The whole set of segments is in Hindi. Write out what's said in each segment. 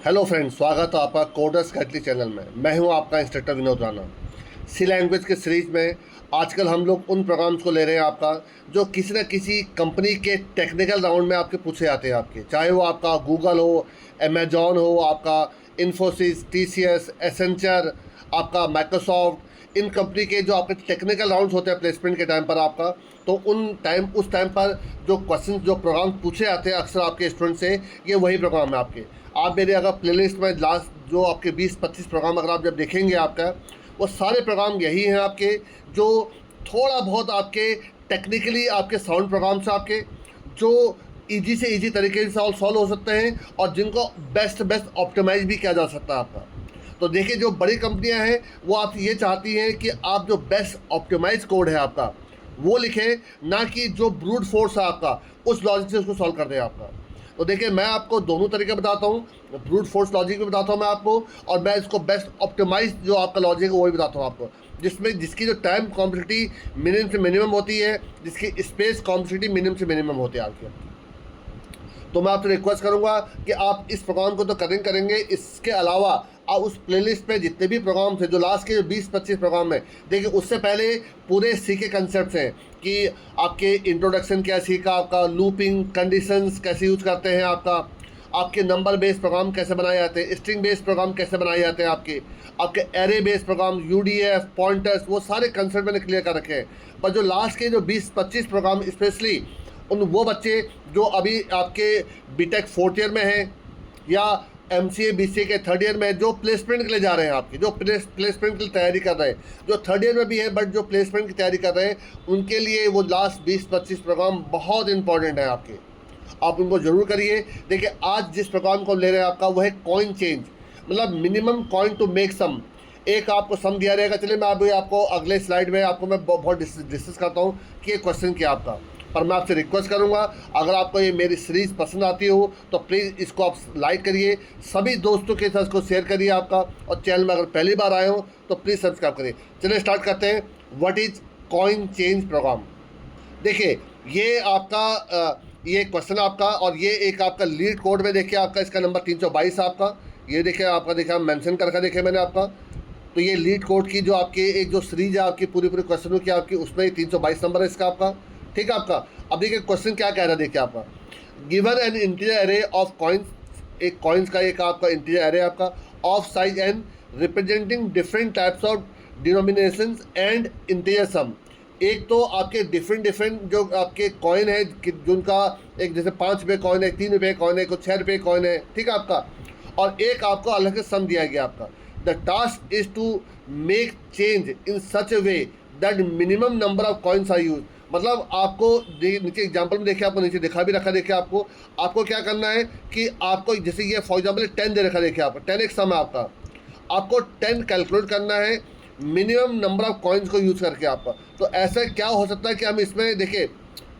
हेलो फ्रेंड्स, स्वागत है आपका कोडर्स कैटली चैनल में। मैं हूं आपका इंस्ट्रक्टर विनोद राणा। सी लैंग्वेज के सीरीज में आजकल हम लोग उन प्रोग्राम्स को ले रहे हैं आपका, जो किसी न किसी कंपनी के टेक्निकल राउंड में आपके पूछे जाते हैं आपके, चाहे वो आपका गूगल हो, अमेजॉन हो, आपका इन्फोसिस, टीसीएस, एसेंचर, आपका माइक्रोसॉफ्ट, इन कंपनी के जो आपके टेक्निकल राउंड्स होते हैं प्लेसमेंट के टाइम पर आपका, तो उस टाइम पर जो क्वेश्चन जो प्रोग्राम पूछे जाते हैं अक्सर आपके स्टूडेंट से, ये वही प्रोग्राम है आपके। आप मेरे अगर प्लेलिस्ट में लास्ट जो आपके 20-25 प्रोग्राम अगर आप जब देखेंगे आपका, वो सारे प्रोग्राम यही हैं आपके, जो थोड़ा बहुत आपके टेक्निकली आपके साउंड प्रोग्राम्स आपके, जो इजी से इजी तरीके से सॉल्व हो सकते हैं और जिनको बेस्ट ऑप्टिमाइज भी किया जा सकता है आपका। तो देखिए, जो बड़ी कंपनियां हैं वो आप ये चाहती हैं कि आप जो बेस्ट ऑप्टिमाइज कोड है आपका वो लिखें, ना कि जो ब्रूट फोर्स है आपका उस लॉजिक से उसको सॉल्व कर दें आपका। तो देखिए, मैं आपको दोनों तरीके बताता हूँ, ब्रूट फोर्स लॉजिक भी बताता हूँ मैं आपको, और मैं इसको बेस्ट ऑप्टिमाइज जो आपका लॉजिक है वो भी बताता हूँ आपको, जिसकी जो टाइम कॉम्प्लेक्सिटी मिनिमम से मिनिमम होती है, जिसकी स्पेस कॉम्प्लेक्सिटी मिनिमम से मिनिमम होती है आपकी। तो मैं आपसे रिक्वेस्ट करूंगा कि आप इस प्रोग्राम को तो करेंगे, इसके अलावा आप उस प्लेलिस्ट पे जितने भी प्रोग्राम थे, जो लास्ट के जो 20-25 प्रोग्राम है, देखिए उससे पहले पूरे सीखे कंसेप्ट हैं कि आपके इंट्रोडक्शन क्या सीखा, आपका लूपिंग कंडीशंस कैसे यूज करते हैं आपके नंबर बेस्ड प्रोग्राम कैसे बनाए जाते हैं, स्ट्रिंग बेस्ड प्रोग्राम कैसे बनाए जाते हैं आपके array based program, UDF, pointers, वो सारे कंसेप्ट मैंने क्लियर कर रखे हैं। पर जो लास्ट के जो 20-25 प्रोग्राम, स्पेशली वो बच्चे जो अभी आपके बीटेक 4th ईयर में हैं या एमसीए बीसीए के 3rd ईयर में, जो प्लेसमेंट के लिए जा रहे हैं आपकी, जो प्लेसमेंट के लिए तैयारी कर रहे हैं, जो 3rd ईयर में भी है बट जो प्लेसमेंट की तैयारी कर रहे हैं, उनके लिए वो लास्ट 20-25 प्रोग्राम बहुत इंपॉर्टेंट है आपके। आप उनको ज़रूर करिए। देखिए, आज जिस प्रोग्राम को ले रहे हैं आपका वो है कॉइन चेंज, मतलब minimum coin to make sum. एक आपको सम दिया रहेगा। चलिए, मैं अभी आपको अगले स्लाइड में आपको मैं बहुत डिस्कस करता हूँ कि ये क्वेश्चन क्या आपका। पर मैं आपसे रिक्वेस्ट करूंगा, अगर आपको ये मेरी सीरीज़ पसंद आती हो तो प्लीज़ इसको आप लाइक करिए, सभी दोस्तों के साथ इसको शेयर करिए आपका, और चैनल में अगर पहली बार आए हो तो प्लीज़ सब्सक्राइब करिए। चलिए स्टार्ट करते हैं। What is coin change program. देखिए, ये आपका ये क्वेश्चन आपका, और ये एक आपका लीड कोड में देखिए आपका, इसका नंबर 322 आपका, ये देखिए आपका, देखिए मेंशन करके देखिए मैंने आपका। तो ये लीड कोड की जो आपकी एक जो सीरीज है आपकी पूरी क्वेश्चनों की आपकी, उसमें 322 नंबर है इसका आपका, ठीक है आपका। अब देखिए क्वेश्चन क्या कह रहा है, देखिए आपका, given an integer array of coins, एक कॉइन्स का एक आपका इंटीजर एरे आपका, of size N representing different types of denominations and integer sum. एक तो आपके डिफरेंट जो आपके कॉइन है, जिनका एक जैसे 5 रुपये कॉइन है, 3 रुपये कॉइन है, कुछ 6 रुपये कॉइन है, ठीक है आपका, और एक आपको अलग से सम दिया गया आपका। The task is to make change in such a way that minimum number of coins are use. मतलब आपको नीचे एग्जाम्पल में देखिए, आपको नीचे दिखा भी रखा, देखिए आपको क्या करना है कि आपको जैसे ये फॉर एग्जाम्पल 10 दे रखा, देखिए आपको 10 एक सम है आपको 10 कैलकुलेट करना है मिनिमम नंबर ऑफ कॉइन्स को यूज़ करके आपका। तो ऐसा क्या हो सकता है कि हम इसमें देखिए,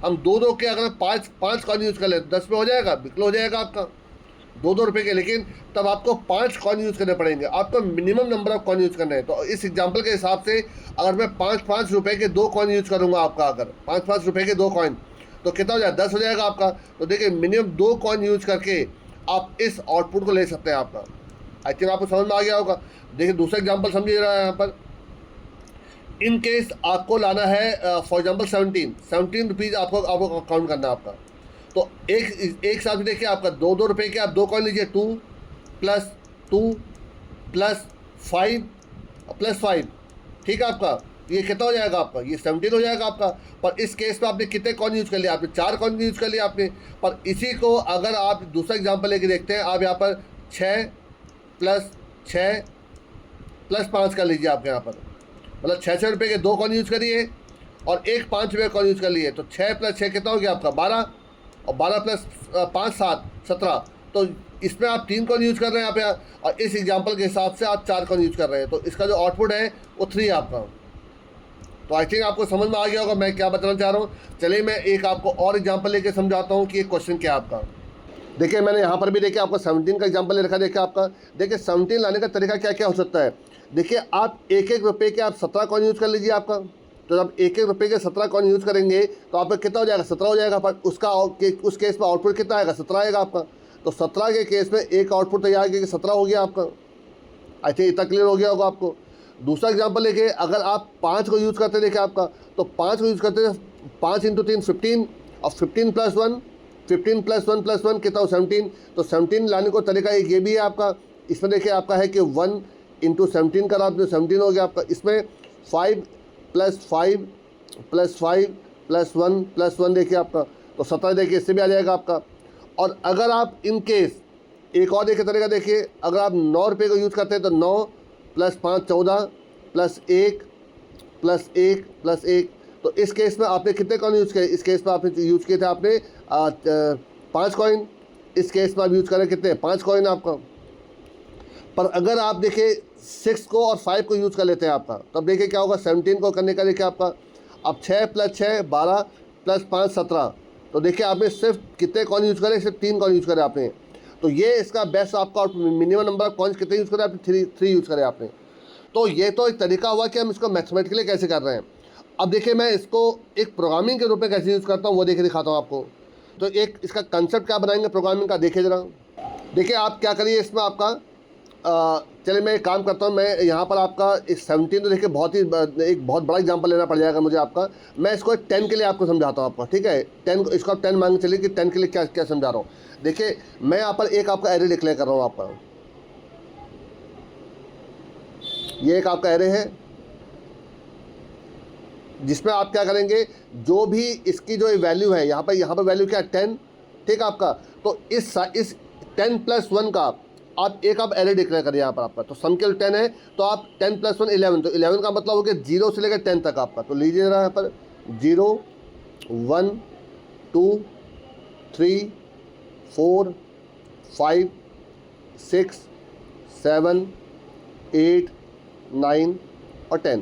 हम दो के अगर 5 कॉइन यूज़ कर ले 10 में हो जाएगा, बिल्कुल हो जाएगा आपका 2 रुपये के, लेकिन तब आपको 5 कॉइन यूज़ करने पड़ेंगे, आपको minimum number of coin use करना है। तो इस एग्जांपल के हिसाब से अगर मैं 5 रुपये के 2 कॉइन यूज़ करूँगा आपका, अगर 5 रुपये के 2 कॉइन, तो कितना हो जाएगा, 10 हो जाएगा आपका। तो देखिए, मिनिमम 2 कॉइन यूज़ करके आप इस आउटपुट को ले सकते हैं आपका। आई थिंक आपको समझ में आ गया होगा। देखिए, दूसरा एग्जाम्पल समझिए रहा है यहाँ पर। इन केस आपको लाना है फॉर एग्जाम्पल 17 रुपीज़ आपको काउंट करना है आपका। तो एक साथ में देखिए आपका 2 रुपये के आप 2 कॉइन लीजिए, 2 + 2 + 5 + 5, ठीक है आपका। ये कितना हो जाएगा आपका, ये 17 हो जाएगा आपका। पर इस केस में आपने कितने कॉइन यूज़ कर लिया, आपने 4 कॉइन यूज़ कर लिया आपने। पर इसी को अगर आप दूसरा एग्जाम्पल लेके देखते हैं, आप यहाँ पर 6 + 6 + 5 कर लीजिए आपके यहाँ पर, मतलब 6 रुपये के 2 कॉइन यूज़ करिए और एक 5 रुपये कॉइन यूज़ कर लिए। तो 6 + 6 कितना हो गया आपका, 12, और 12 + 5 7 17। तो इसमें आप 3 कॉइन यूज़ कर रहे हैं यहाँ पे, और इस एग्जांपल के हिसाब से आप 4 कॉइन यूज़ कर रहे हैं। तो इसका जो आउटपुट है वो 3 है आपका। तो आई थिंक आपको समझ में आ गया होगा मैं क्या बताना चाह रहा हूँ। चलिए, मैं एक आपको और एग्जाम्पल लेके समझाता हूँ कि ये क्वेश्चन क्या है आपका। देखिए, मैंने यहाँ पर भी देखिए आपको 17 का एग्जाम्पल ले रखा, देखिए आपका। देखिए, 17 लाने का तरीका क्या क्या हो सकता है। देखिए, आप 1 रुपये के आप 17 कॉइन यूज़ कर लीजिए आपका। तो जब 1 रुपये के 17 कॉइन यूज़ करेंगे तो आपका कितना हो जाएगा, 17 हो जाएगा। पर उस केस में आउटपुट कितना आएगा, 17 आएगा आपका। तो 17 के केस में एक आउटपुट तैयार किया कि 17 हो गया आपका। आई थिंक इतना क्लियर हो गया होगा आपको। दूसरा एग्जांपल लेके अगर आप 5 को यूज़ करते देखिए आपका, तो 5 को यूज़ करते 5 × 3 15 और 15 + 1 15 + 1 + 1 कितना हो 17। तो 17 लाने को तरीका एक ये भी है आपका। इसमें देखिए आपका है कि 1 × 17 करा आपने 17 हो गया आपका। इसमें 5 + 5 + 5 + 1 + 1 देखिए आपका, तो 17 देखिए इससे भी आ जाएगा आपका। और अगर आप इन केस एक और देखिए तरीका देखिए, अगर आप 9 रुपये को यूज़ करते हैं तो 9 + 5 14 + 1 + 1 + 1। तो इस केस में आपने कितने कॉइन यूज़ किए? इस केस में आपने यूज़ किए थे आपने 5 कॉइन। इस केस में आप यूज़ करें कितने? 5 कॉइन आपका। पर अगर आप देखिए 6 को और 5 को यूज़ कर लेते हैं आपका, तब देखिए क्या होगा। 17 को करने का देखिए आपका अब 6 + 6 12 + 5 17। तो देखिए आपने सिर्फ कितने कॉइन यूज़ करे? सिर्फ 3 कॉइन यूज़ करे आपने। तो ये इसका बेस्ट आपका मिनिमम नंबर ऑफ कॉइन्स कितने यूज़ करें आपने? 3 यूज़ करें आपने। तो ये तो एक तरीका हुआ कि हम इसको मैथमेटिकली कैसे कर रहे हैं। अब देखिए मैं इसको एक प्रोग्रामिंग के रूप में कैसे यूज़ करता हूँ वो देखिए दिखाता हूँ आपको। तो एक इसका कंसेप्ट क्या बनाएंगे प्रोग्रामिंग का, देखिए ज़रा। देखिए आप क्या करिए इसमें आपका चलिए मैं एक काम करता हूँ। मैं यहाँ पर आपका इस 17 तो देखिए एक बहुत बड़ा एग्जांपल लेना पड़ जाएगा मुझे आपका। मैं इसको 10 के लिए आपको समझाता हूँ आपका, ठीक है। 10 इसको आप 10 मान के चलिए कि 10 के लिए क्या क्या समझा रहा हूँ। देखिए मैं यहाँ पर एक आपका एरे डिक्लेयर कर रहा हूँ आपका। ये एक आपका एरे है जिसमें आप क्या करेंगे, जो भी इसकी जो वैल्यू है यहाँ पर वैल्यू क्या है 10, ठीक है आपका। तो इस 10 + 1 का आप एरे डिक्लेयर करिए यहाँ पर आपका। तो सम केवल 10 है, तो आप 10 + 1 11। तो 11 का मतलब हो गया 0 से लेकर 10 तक आपका। तो लीजिए जरा यहाँ पर 0 1 2 3 4 5 6 7 8 9 और 10।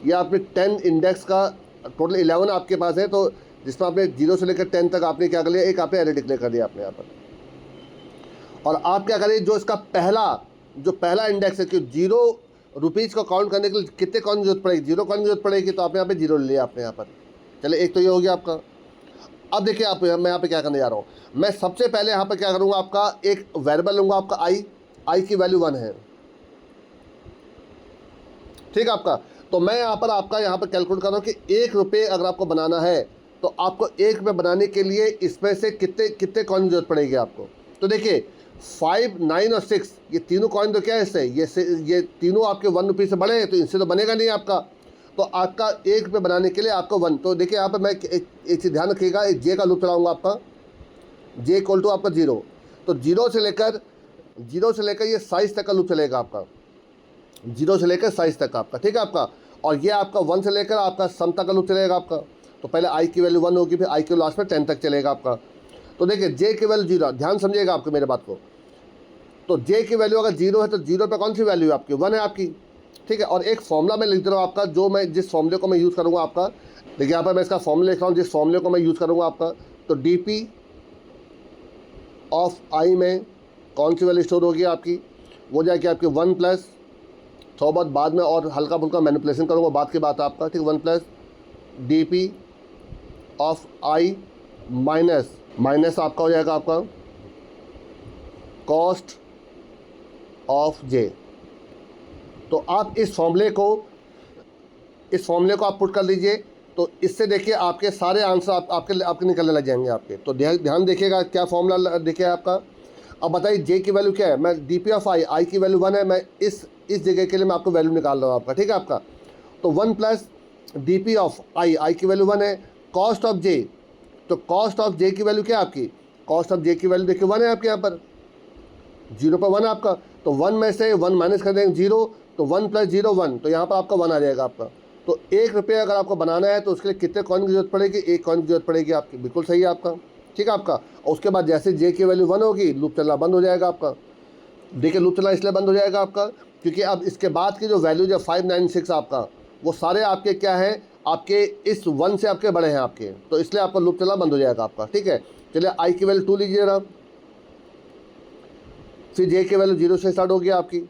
ये आपने 10 इंडेक्स का टोटल 11 आपके पास है। तो जिसमें आपने 0 से लेकर 10 तक आपने क्या कर लिया, एक आपने एरे डिक्लेयर कर दिया आपने यहाँ पर। और आप क्या करें, जो इसका पहला इंडेक्स है कि 0 रुपीज़ को काउंट करने के लिए कितने कॉइन की जरूरत पड़ेगी? 0 कॉइन की जरूरत पड़ेगी। तो आपने यहाँ पे 0 ले लिया आपने यहाँ पर। चलिए एक तो ये हो गया आपका। अब देखिए आप मैं यहाँ पे क्या करने जा रहा हूँ। मैं सबसे पहले यहाँ पर क्या करूँगा, आपका एक वेरिएबल लूँगा आपका आई की वैल्यू 1 है, ठीक है आपका। तो मैं यहाँ पर कैलकुलेट कर रहा हूँ कि 1 रुपये अगर आपको बनाना है तो आपको 1 रुपये बनाने के लिए इसमें से कितने कॉइन की जरूरत पड़ेगी आपको। तो देखिए 5 9 और 6 ये तीनों कॉइन तो क्या है इससे, ये तीनों आपके 1 रुपये से बड़े हैं, तो इनसे तो बनेगा नहीं आपका। तो आपका 1 रुपये बनाने के लिए आपको 1। तो देखिए यहाँ पर मैं एक चीज़ ध्यान रखिएगा, एक जे का लूप चलाऊँगा आपका, जे इक्वल टू आपका 0। तो 0 से लेकर ये साइज तक का लूप चलेगा आपका, 0 से लेकर साइज तक आपका, ठीक है आपका। और ये आपका 1 से लेकर आपका सम तक का लूप चलेगा आपका। तो पहले आई की वैल्यू 1 होगी, फिर आई की लास्ट में 10 तक चलेगा आपका। तो देखिए जे की वैल्यू 0, ध्यान समझिएगा आपको मेरे बात को। तो जे की वैल्यू अगर 0 है तो 0 पे कौन सी वैल्यू है आपकी, 1 है आपकी, ठीक है। और एक फॉर्मूला मैं लिख दे रहा हूँ आपका, जो मैं जिस फॉर्मूले को मैं यूज़ करूँगा आपका। देखिए यहाँ पर मैं इसका फॉर्मूला लिख रहा हूँ, जिस फॉर्मूले को मैं यूज़ करूँगा आपका। तो डी ऑफ आई में कौन सी वैल्यू स्टोर होगी आपकी, वो जाएगी आपकी 1 प्लस, थोड़ा बहुत बाद में और हल्का फुल्का मैनिपुलेशन करूँगा, बाद की बात है आपका, ठीक। 1 plus D of I minus आपका हो जाएगा आपका कॉस्ट ऑफ जे। तो आप इस फॉर्मूले को आप पुट कर लीजिए। तो इससे देखिए आपके सारे आंसर आपके निकलने लग जाएंगे आपके। तो ध्यान देखिएगा क्या फॉर्मूला देखिए आपका। अब बताइए जे की वैल्यू क्या है, मैं डी पी ऑफ आई की वैल्यू 1 है, मैं इस जगह के लिए मैं आपको वैल्यू निकाल रहा हूँ आपका, ठीक है आपका। तो 1 प्लस डी पी ऑफ आई की वैल्यू 1 है, कॉस्ट ऑफ जे। तो कॉस्ट ऑफ जे की वैल्यू क्या है आपकी, कॉस्ट ऑफ जे की वैल्यू देखिए 1 है आपके यहाँ पर, 0 पर 1 है आपका। तो 1 में से 1 माइनस कर देंगे 0, तो 1 प्लस 0 1, तो यहाँ पर आपका 1 आ जाएगा आपका। तो 1 रुपये अगर आपको बनाना है तो उसके लिए कितने कॉइन की जरूरत पड़ेगी, 1 कॉइन की जरूरत पड़ेगी आपकी, बिल्कुल सही है आपका, ठीक है आपका। और उसके बाद जैसे जे की वैल्यू 1 होगी, लूप चलना बंद हो जाएगा आपका। देखिए लूप चलना इसलिए बंद हो जाएगा आपका क्योंकि अब इसके बाद की जो वैल्यू जो 5 9 6 आपका, वो सारे आपके क्या है, आपके इस 1 से आपके बड़े हैं आपके, तो इसलिए आपका लूप चलना बंद हो जाएगा आपका, ठीक है। चलिए आई की वैल्यू 2 लीजिए जरा, फिर जे की वैल्यू 0 से स्टार्ट हो गया आपकी।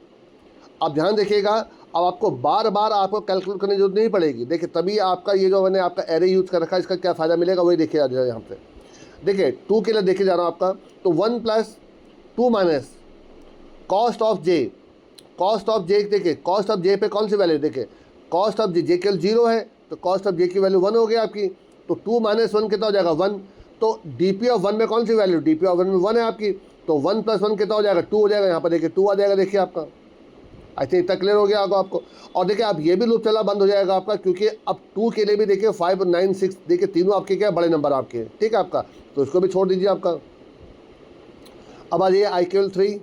अब ध्यान देखिएगा, अब आपको बार बार आपको कैलकुलेट करने की जरूरत नहीं पड़ेगी। देखिए तभी आपका ये जो मैंने आपका एरे यूज़ कर रखा है, इसका क्या फ़ायदा मिलेगा वही देखिए यहाँ पे। देखिए 2 के लिए देखे जा रहा हूँ आपका। तो 1 plus 2 minus cost of J. Cost of J देखिए, कॉस्ट ऑफ जे पे कौन सी वैल्यू देखिए, कॉस्ट ऑफ जे केवल 0 है तो कॉस्ट ऑफ जे की वैल्यू 1 हो गई आपकी। तो 2 माइनस 1 कितना हो जाएगा 1। तो डी पी ऑफ 1 में कौन सी वैल्यू, डी पी ऑफ 1 में 1 है आपकी, तो 1 प्लस 1 कितना हो जाएगा 2 हो जाएगा। यहाँ पर देखिए 2 आ जाएगा, देखिए आपका। आई थिंक इतना क्लियर हो गया आपको। और देखिए आप ये भी लूप चला बंद हो जाएगा आपका, क्योंकि अब 2 के लिए भी देखिए 5 और 9 6 देखिए तीनों आपके क्या बड़े नंबर आपके, ठीक है आपका, तो इसको भी छोड़ दीजिए आपका। अब आ जाइए आई केवल 3,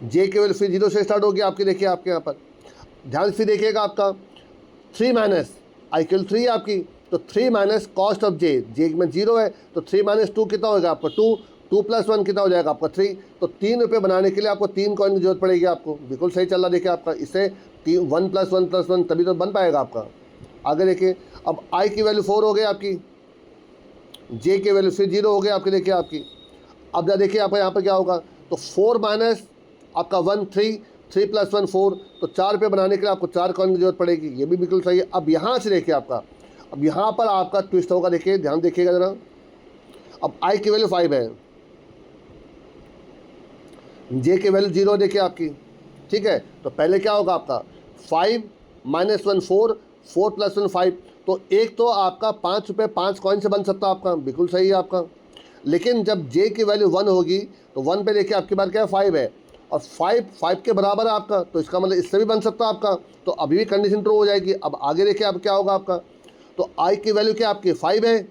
जे केवल फिर 0 से स्टार्ट हो गया आपकी, देखिए आपके यहाँ पर ध्यान से देखिएगा आपका 3 माइनस आई केवल 3 आपकी, तो 3 माइनस कॉस्ट ऑफ जे, जे में 0 है तो 3 माइनस 2 कितना होगा आपका 2, 2 प्लस 1 कितना हो जाएगा आपका 3। तो 3 रुपये बनाने के लिए आपको 3 कॉइन की जरूरत पड़ेगी आपको। बिल्कुल सही चल रहा देखिए आपका, इससे 1 प्लस 1 प्लस 1 तभी तो बन पाएगा आपका। आगे देखिए अब आई की वैल्यू 4 हो गई आपकी, जे की वैल्यू फिर 0 हो गई आपकी, देखिए आपकी। अब देखिए आप यहाँ पर क्या होगा, तो 4 माइनस आपका 1 3, 3 प्लस 1 4, तो 4 रुपये बनाने के लिए आपको 4 कॉइन की जरूरत पड़ेगी, ये भी बिल्कुल सही है। अब यहाँ से देखिए आपका, अब यहाँ पर आपका ट्विस्ट होगा, देखिए ध्यान देखिएगा ज़रा। अब आई की वैल्यू 5 है, जे की वैल्यू 0 देखिए आपकी, ठीक है। तो पहले क्या होगा आपका 5 माइनस 1 4, 4 प्लस 1 5, तो एक तो आपका 5 रुपये 5 कॉइन से बन सकता है आपका, बिल्कुल सही है आपका। लेकिन जब जे की वैल्यू 1 होगी तो 1 पे देखिए आपकी बार क्या है 5 है, और 5 के बराबर है आपका, तो इसका मतलब इससे भी बन सकता है आपका, तो अभी भी कंडीशन ट्रू हो जाएगी। अब आगे देखिए अब क्या होगा आपका, तो आई की वैल्यू क्या आपकी 5 है,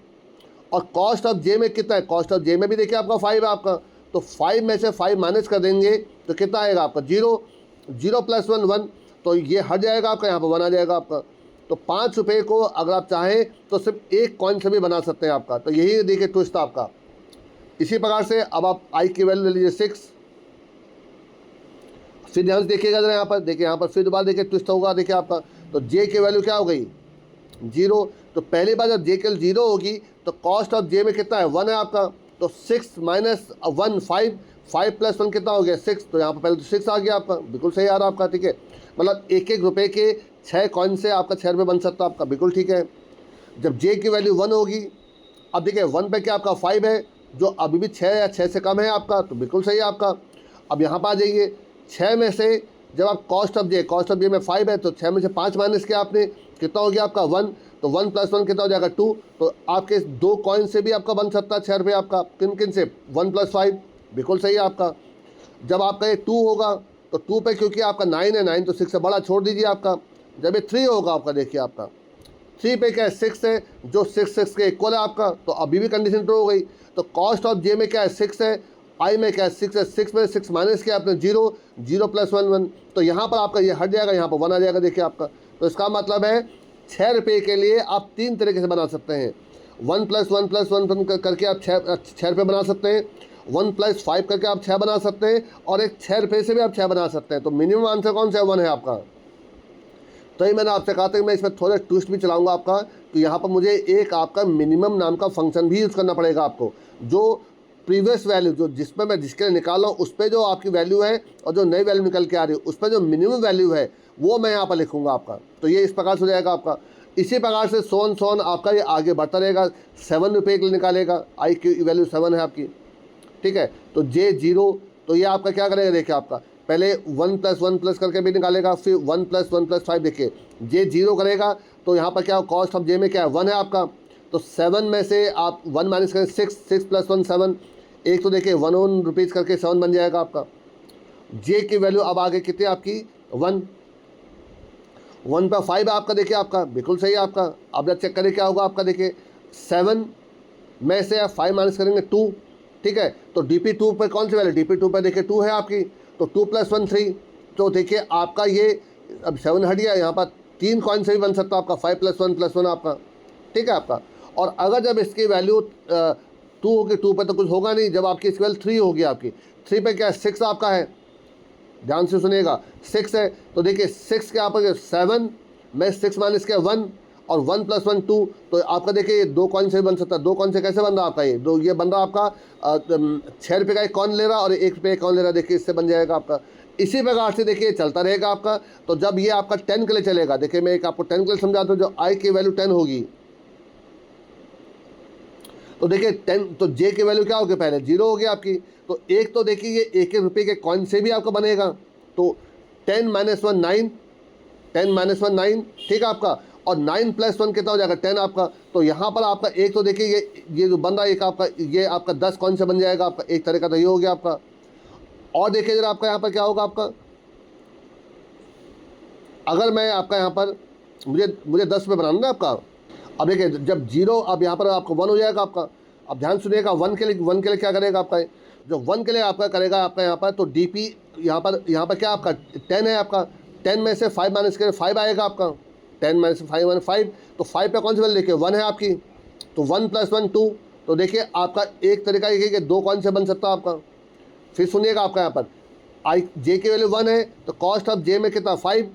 और कॉस्ट ऑफ जे में कितना है, कॉस्ट ऑफ जे में भी देखिए आपका 5 है आपका, तो 5 में से 5 माइनस कर देंगे तो कितना आएगा आपका 0, 0 प्लस 1 1, तो ये हट जाएगा आपका, यहाँ पर 1 आ जाएगा आपका। तो 5 रुपये को अगर आप चाहें तो सिर्फ एक कॉइन से भी बना सकते हैं आपका, तो यही देखिए ट्विस्ट आपका। इसी प्रकार से अब आप आई की वैल्यू ले लीजिए 6, फिर ध्यान से देखिएगा जरा यहाँ पर, देखिए यहाँ पर फिर दोबारा देखिए ट्विस्ट होगा, देखिए आपका। तो जे की वैल्यू क्या हो गई 0, तो पहली बार जब जे की वैल्यू 0 होगी तो कॉस्ट ऑफ जे में कितना है 1 है आपका, तो 6 माइनस 1 5, 5 प्लस 1 कितना हो गया 6, तो यहाँ पर पहले तो 6 आ गया आपका, बिल्कुल सही आ रहा आपका, ठीक है। मतलब 1 रुपये के 6 कॉइन से आपका 6 रुपये बन सकता है आपका, बिल्कुल ठीक है। जब जे की वैल्यू 1 होगी, अब देखिए 1 पे क्या आपका 5 है, जो अभी भी 6 या 6 से कम है आपका, तो बिल्कुल सही है आपका। अब यहाँ पर आ जाइए, 6 में से जब आप कॉस्ट ऑफ जे में 5 है, तो 6 में से 5 माइनस किया आपने, कितना हो गया आपका 1, तो 1 प्लस 1 कितना हो जाएगा 2, तो आपके 2 कॉइन से भी आपका बन सकता है 6 रुपये आपका, किन किन से 1 प्लस 5, बिल्कुल सही है आपका। जब आपका ये 2 होगा तो 2 पे क्योंकि आपका 9 है, 9 तो 6 से बड़ा छोड़ दीजिए आपका। जब ये 3 होगा आपका, देखिए आपका 3 पे क्या है 6 है, जो 6 के इक्वल है आपका, तो अभी भी कंडीशन ट्रू हो गई। तो कॉस्ट ऑफ जे में क्या है 6 है, आई में क्या है 6 है, 6 में 6 माइनस किया आपने 0, 0 प्लस 1 1, तो यहाँ पर आपका ये हट जाएगा, यहाँ पर 1 आ जाएगा, देखिए आपका। तो इसका मतलब है 6 रुपये के लिए आप 3 तरीके से बना सकते हैं। 1 प्लस 1 प्लस 1 करके आप 6 रुपये बना सकते हैं, 1 प्लस 5 करके आप 6 बना सकते हैं, और एक 6 रुपये से भी आप 6 बना सकते हैं। तो मिनिमम आंसर कौन सा 1 है आपका। तो ये मैंने आपसे कहा था कि मैं इसमें थोड़ा ट्विस्ट भी चलाऊंगा आपका, तो यहाँ पर मुझे एक आपका मिनिमम नाम का फंक्शन भी यूज़ करना पड़ेगा आपको, जो प्रीवियस वैल्यू जो जिसमें मैं जिसके लिए निकाल रहा हूँ उस पर जो आपकी वैल्यू है और जो नई वैल्यू निकल के आ रही है उस पर जो मिनिमम वैल्यू है वो मैं यहाँ पर लिखूँगा आपका। तो ये इस प्रकार से हो जाएगा आपका। इसी प्रकार से सोन आपका ये आगे बढ़ता रहेगा, 7 रुपये के लिए निकालेगा, आई की वैल्यू 7 है आपकी, ठीक है। तो जे 0, तो ये आपका क्या करेगा, देखिए आपका पहले 1 प्लस 1 प्लस करके भी निकालेगा, फिर 1 प्लस 1 प्लस 5, देखिए जे 0 करेगा तो यहाँ पर क्या कॉस्ट ऑफ जे में क्या है 1 है आपका, तो 7 में से आप 1 माइनस करें 6 प्लस 1 7, एक तो देखिए 1 रुपीज़ करके 7 बन जाएगा आपका। जे की वैल्यू अब आगे कितनी आपकी 1 पर 5 है आपका, देखिए आपका बिल्कुल सही है आपका। अब जब चेक करें क्या होगा आपका, देखिए 7 में से आप 5 माइनस करेंगे 2, ठीक है। तो DP2 पर कौन सी वैल्यू, DP2 पर देखिए 2 है आपकी, तो 2 प्लस 1 3, तो देखिए आपका ये अब 7 हट गया, यहाँ पर 3 कॉइन से भी बन सकता है आपका 5 प्लस 1 आपका, ठीक है आपका। और अगर जब इसकी वैल्यू 2 होगी, 2 पे तो कुछ होगा नहीं, जब आपकी इसकी वैल्यू 3 होगी आपकी, 3 पे क्या है 6 आपका है, ध्यान से सुनिएगा 6 है, तो देखिए 6 के आपका 7 में 6 माइनस के 1 और 1 प्लस 1 2, तो आपका देखिए ये 2 कॉइन से भी बन सकता है। 2 कॉइन से कैसे बन रहा आपका ये बन रहा आपका 6 रुपये का एक कॉइन ले रहा और 1 रुपये का कॉइन ले रहा, देखिए इससे बन जाएगा आपका। इसी प्रकार से देखिए चलता रहेगा आपका। तो जब ये आपका 10 के लिए चलेगा, देखिए मैं एक आपको 10 के लिए समझाता हूँ, जो आई की वैल्यू 10 होगी तो देखिए 10, तो जे की वैल्यू क्या हो गई, पहले 0 हो गई आपकी। तो एक तो देखिए ये एक रुपये के कॉइन से भी आपका बनेगा, तो 10 - 1 9, 10 - 1 9, ठीक है आपका। और 9 + 1 कितना हो जाएगा, 10 आपका। तो यहाँ पर आपका एक तो देखिए ये जो बन रहा है एक आपका, ये आपका 10 कॉइन से बन जाएगा आपका, एक तरीका तो ये हो गया आपका। और देखिए जरा आपका यहाँ पर क्या होगा आपका, अगर मैं आपका यहाँ पर मुझे मुझे 10 रुपये बनाना है आपका। अब देखिए जब 0, अब यहाँ पर आपको 1 हो जाएगा आपका। अब ध्यान सुनिएगा, 1 के लिए क्या करेगा आपका, जो 1 के लिए आपका करेगा आपका यहाँ पर, तो DP यहाँ पर क्या आपका 10 है आपका। 10 में से 5 माइनस करें 5 आएगा आपका, 10 - 5 5। तो 5 पे कौन सी वैल्यू देखिए 1 है आपकी, तो 1 + 1 2। तो देखिए आपका एक तरीका ये कि 2 कौन से बन सकता है आपका। फिर सुनिएगा आपका यहाँ पर जे की वैल्यू 1 है, तो कॉस्ट ऑफ जे में कितना 5।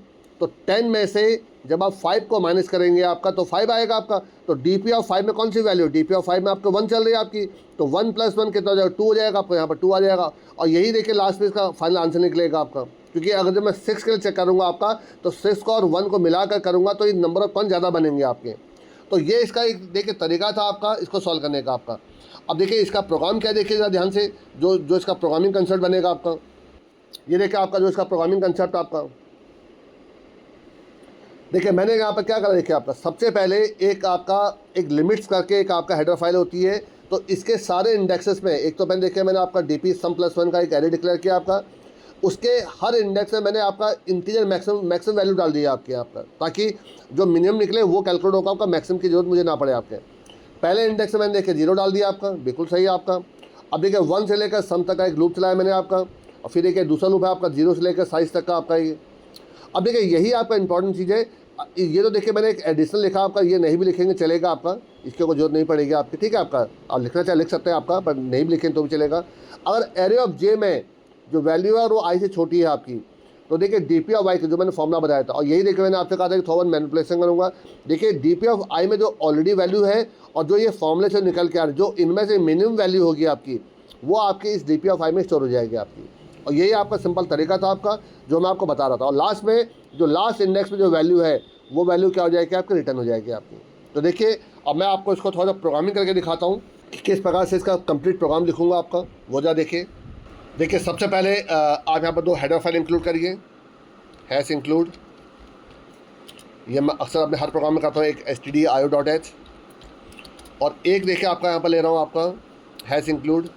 तो 10 में से जब आप 5 को माइनस करेंगे आपका तो 5 आएगा आपका। तो DP ऑफ 5 में कौन सी वैल्यू, DP ऑफ 5 में आपको 1 चल रही है आपकी। तो 1 + 1 कितना हो जाएगा, 2 हो जाएगा आपको, यहाँ पर 2 आ जाएगा। और यही देखिए लास्ट में इसका फाइनल आंसर निकलेगा आपका। क्योंकि अगर जब मैं 6 के लिए चेक करूँगा आपका, तो 6 को और 1 को मिलाकर करूँगा तो ये नंबर ऑफ कॉइन ज़्यादा बनेंगे आपके। तो ये इसका एक देखिए तरीका था आपका इसको सॉल्व करने का आपका। अब देखिए इसका प्रोग्राम क्या देखिएगा ध्यान से, जो इसका प्रोग्रामिंग कंसेप्ट बनेगा आपका। ये देखिए आपका जो इसका प्रोग्रामिंग कंसेप्ट आपका, देखिए मैंने यहाँ पर क्या करा, देखिए आपका सबसे पहले एक लिमिट्स करके एक आपका हेडर फाइल होती है। तो इसके सारे इंडेक्सेस में एक तो मैंने आपका DP सम + 1 का एक एरे डिक्लेयर किया आपका। उसके हर इंडेक्स में मैंने आपका इंटीजर मैक्सिमम वैल्यू डाल दिया आपके आपका, ताकि जो मिनिमम निकले वो कैलकुलेट होगा आपका, मैक्सिमम की जरूरत मुझे ना पड़े आपके। पहले इंडेक्स में मैंने देखिए 0 डाल दिया आपका, बिल्कुल सही है आपका। अब देखिए 1 से लेकर सम तक का एक लूप चलाया मैंने आपका, और फिर देखिए दूसरा लूप है आपका 0 से लेकर साइज तक का आपका ये। अब देखिए यही आपका इंपॉर्टेंट चीज़ है। ये तो देखिए मैंने एक एडिशनल लिखा आपका, ये नहीं भी लिखेंगे चलेगा आपका, इसकी कोई जरूरत नहीं पड़ेगी आपकी, ठीक है आपका। आप लिखना चाहे लिख सकते हैं आपका, पर नहीं भी लिखें तो भी चलेगा। अगर एरे ऑफ जे में जो वैल्यू है वो आई से छोटी है आपकी, तो देखिए DP ऑफ आई का जो मैंने फॉर्मूला बताया था, और यही देखिए मैंने आपसे कहा था कि थोड़ा मैनिपुलेशन करूँगा। देखिए DP ऑफ आई में जो ऑलरेडी वैल्यू है और जो ये फॉर्मूले से निकल के आ रही, जो इनमें से मिनिमम वैल्यू होगी आपकी, वो आपकी इस DP ऑफ आई में स्टोर हो जाएगी आपकी। और यही आपका सिंपल तरीका था आपका, जो मैं आपको बता रहा था। और लास्ट में जो लास्ट इंडेक्स में जो वैल्यू है, वो वैल्यू क्या हो जाएगी आपकी, रिटर्न हो जाएगी आपकी। तो देखिए अब मैं आपको इसको थोड़ा सा प्रोग्रामिंग करके दिखाता हूँ कि किस प्रकार से इसका कंप्लीट प्रोग्राम लिखूँगा आपका, वो जा देखिए सबसे पहले आप यहाँ पर 2 हेडर फाइल इंक्लूड करिए, हैश इंक्लूड। ये मैं अक्सर अपने हर प्रोग्राम में करता हूँ, एक stdio.h। और एक देखिए आपका यहाँ पर ले रहा हूँ आपका हैश इंक्लूड